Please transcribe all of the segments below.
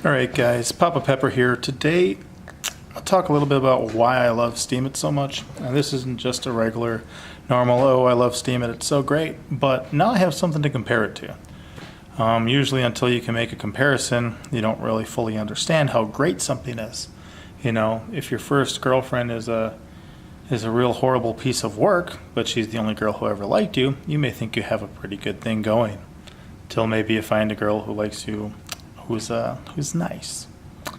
Alright guys, Papa Pepper here. Today I'll talk a little bit about why I love Steemit so much. And this isn't just a regular, normal, oh I love Steemit, it's so great. But now I have something to compare it to. Usually until you can make a comparison, you don't really fully understand how great something is. You know, if your first girlfriend is a real horrible piece of work, but she's the only girl who ever liked you, you may think you have a pretty good thing going. Till maybe you find a girl who likes you who's nice.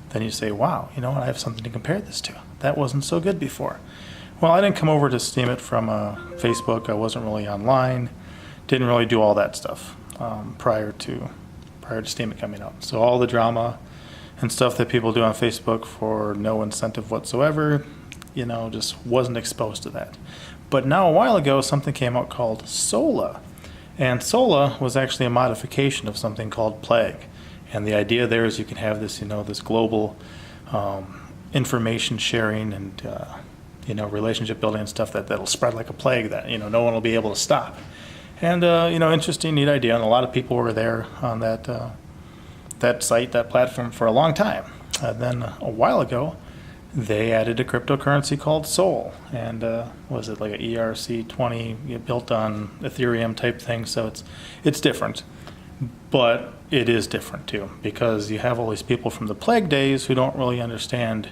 Then you say, wow, you know what, I have something to compare this to. That wasn't so good before. Well, I didn't come over to Steemit from Facebook. I wasn't really online. Didn't really do all that stuff prior to Steemit coming out. So all the drama and stuff that people do on Facebook for no incentive whatsoever, you know, just wasn't exposed to that. But now a while ago, something came out called Sola. And Sola was actually a modification of something called Plague. And the idea there is you can have this, you know, this global information sharing and, you know, relationship building and stuff that'll spread like a plague that, you know, no one will be able to stop. And, you know, interesting, neat idea. And a lot of people were there on that site, that platform for a long time. Then a while ago, they added a cryptocurrency called Sol. And was it like an ERC20 built on Ethereum type thing? So it's different. But it is different too, because you have all these people from the Plague days who don't really understand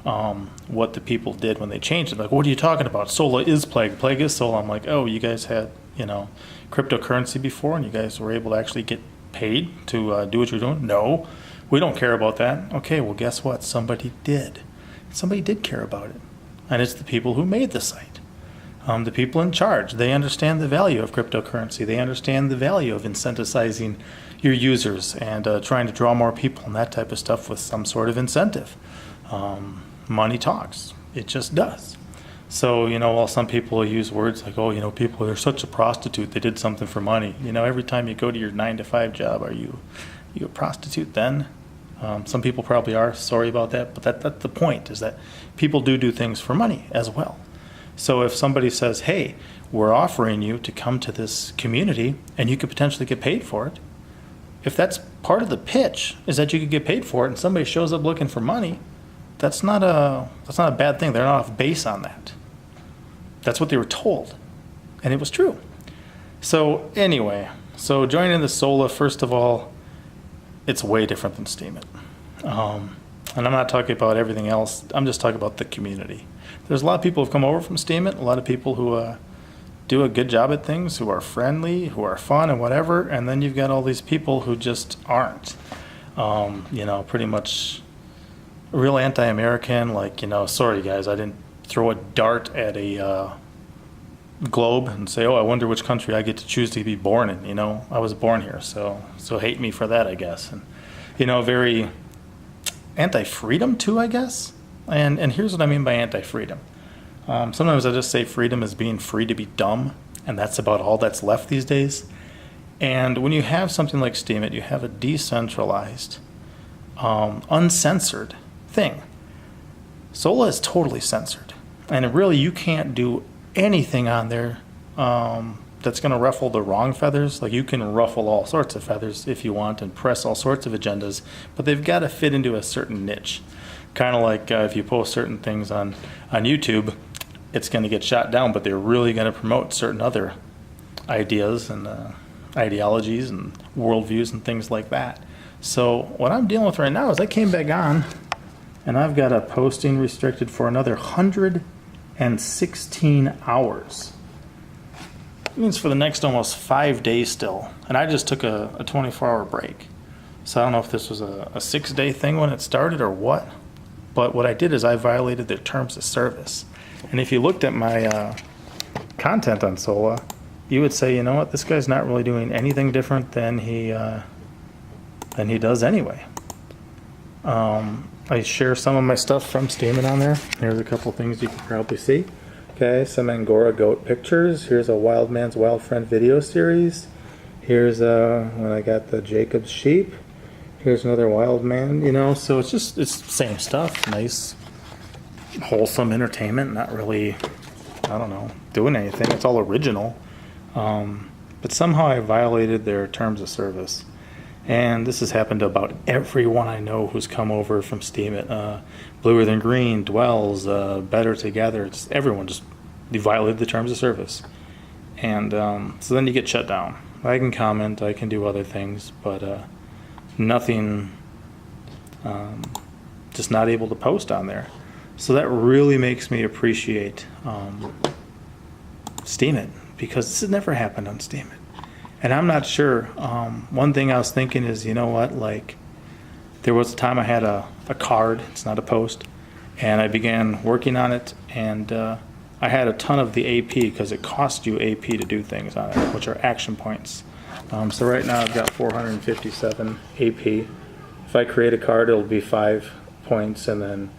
what the people did when they changed it. Like, what are you talking about? Sola is Plague. Plague is Sola. I'm like, oh, you guys had, you know, cryptocurrency before and you guys were able to actually get paid to do what you're doing? No, we don't care about that. Okay, well, guess what? Somebody did. Somebody did care about it. And it's the people who made the site. The people in charge, they understand the value of cryptocurrency. They understand the value of incentivizing your users and trying to draw more people and that type of stuff with some sort of incentive. Money talks. It just does. So, you know, while some people use words like, oh, you know, people are such a prostitute, they did something for money. You know, every time you go to your 9-to-5 job, are you a prostitute then? Some people probably are. Sorry about that. But that's the point, is that people do things for money as well. So if somebody says, hey, we're offering you to come to this community and you could potentially get paid for it, if that's part of the pitch is that you could get paid for it and somebody shows up looking for money, that's not a bad thing. They're not off base on that. That's what they were told. And it was true. So anyway, so joining the Sola, first of all, it's way different than Steemit. And I'm not talking about everything else. I'm just talking about the community. There's a lot of people who have come over from Steemit, a lot of people who do a good job at things, who are friendly, who are fun and whatever, and then you've got all these people who just aren't. You know, pretty much real anti-American, like, you know, sorry guys, I didn't throw a dart at a globe and say, oh, I wonder which country I get to choose to be born in. You know, I was born here, so hate me for that, I guess. And, you know, very anti-freedom too, I guess. And here's what I mean by anti-freedom. Sometimes I just say freedom is being free to be dumb, and that's about all that's left these days. And when you have something like Steemit, you have a decentralized, uncensored thing. Sola is totally censored. And really, you can't do anything on there that's going to ruffle the wrong feathers. Like, you can ruffle all sorts of feathers if you want and press all sorts of agendas, but they've got to fit into a certain niche. Kind of like if you post certain things on YouTube, it's going to get shot down, but they're really going to promote certain other ideas and ideologies and worldviews and things like that. So what I'm dealing with right now is I came back on, and I've got a posting restricted for another 116 hours. It means for the next almost 5 days still. And I just took a 24-hour break. So I don't know if this was a 6-day thing when it started or what. But what I did is I violated their terms of service. And if you looked at my content on Sola, you would say, you know what, this guy's not really doing anything different than he does anyway. I share some of my stuff from Steemit on there. Here's a couple things you can probably see. Okay, some Angora goat pictures. Here's a Wild Man's Wild Friend video series. Here's when I got the Jacob's sheep. Here's another wild man, you know, so it's the same stuff. Nice, wholesome entertainment, not really, I don't know, doing anything. It's all original. But somehow I violated their terms of service. And this has happened to about everyone I know who's come over from Steemit. Bluer Than Green, Dwells, Better Together. It's everyone just violated the terms of service. And so then you get shut down. I can comment, I can do other things, but nothing, just not able to post on there. So that really makes me appreciate Steemit, because this has never happened on Steemit. And I'm not sure. One thing I was thinking is, you know what, like, there was a time I had a card, it's not a post, and I began working on it, and I had a ton of the AP, because it costs you AP to do things on it, which are action points. So right now I've got 457 AP. If I create a card, it'll be 5 points, and then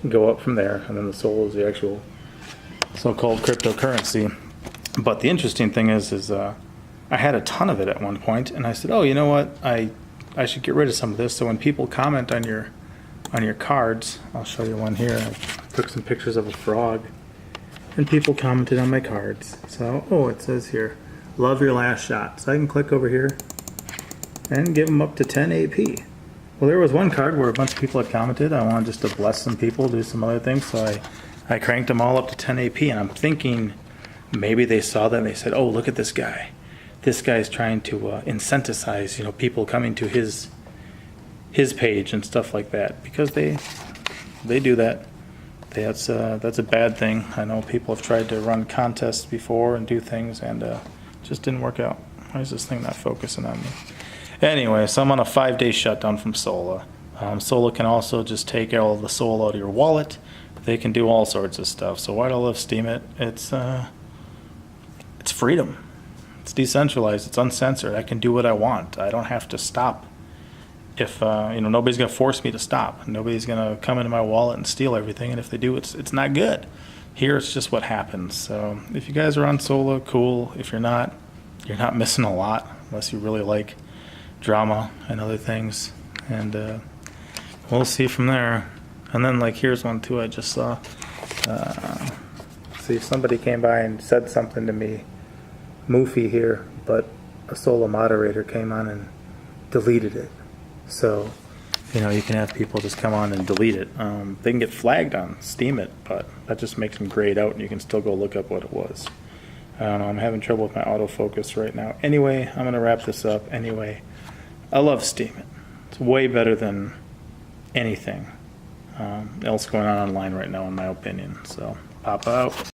go up from there, and then the Sola is the actual so-called cryptocurrency. But the interesting thing is I had a ton of it at one point, and I said, oh, you know what, I should get rid of some of this. So when people comment on your cards, I'll show you one here. I took some pictures of a frog, and people commented on my cards. So, oh, it says here, love your last shot. So I can click over here and give them up to 10 AP. Well, there was one card where a bunch of people had commented. I wanted just to bless some people, do some other things, so I cranked them all up to 10 AP, and I'm thinking maybe they saw that and they said, oh, look at this guy. This guy's trying to incentivize, you know, people coming to his page and stuff like that, because they do that. That's a bad thing. I know people have tried to run contests before and do things, and just didn't work out. Why is this thing not focusing on me? Anyway, so I'm on a 5-day shutdown from Sola. Sola can also just take all the Sola out of your wallet. They can do all sorts of stuff. So why do I love Steemit? It's freedom. It's decentralized. It's uncensored. I can do what I want. I don't have to stop. If nobody's gonna force me to stop. Nobody's gonna come into my wallet and steal everything. And if they do, it's not good. Here, it's just what happens. So if you guys are on Sola, cool. If you're not missing a lot, unless you really like drama and other things. And we'll see from there. And then, like, here's one too I just saw. See, if somebody came by and said something to me, Moofy here, but a Sola moderator came on and deleted it. So, you can have people just come on and delete it. They can get flagged on Steemit, but that just makes them grayed out, and you can still go look up what it was. I don't know, I'm having trouble with my autofocus right now. Anyway, I'm going to wrap this up. Anyway, I love Steemit. It's way better than anything else going on online right now, in my opinion. So, pop out.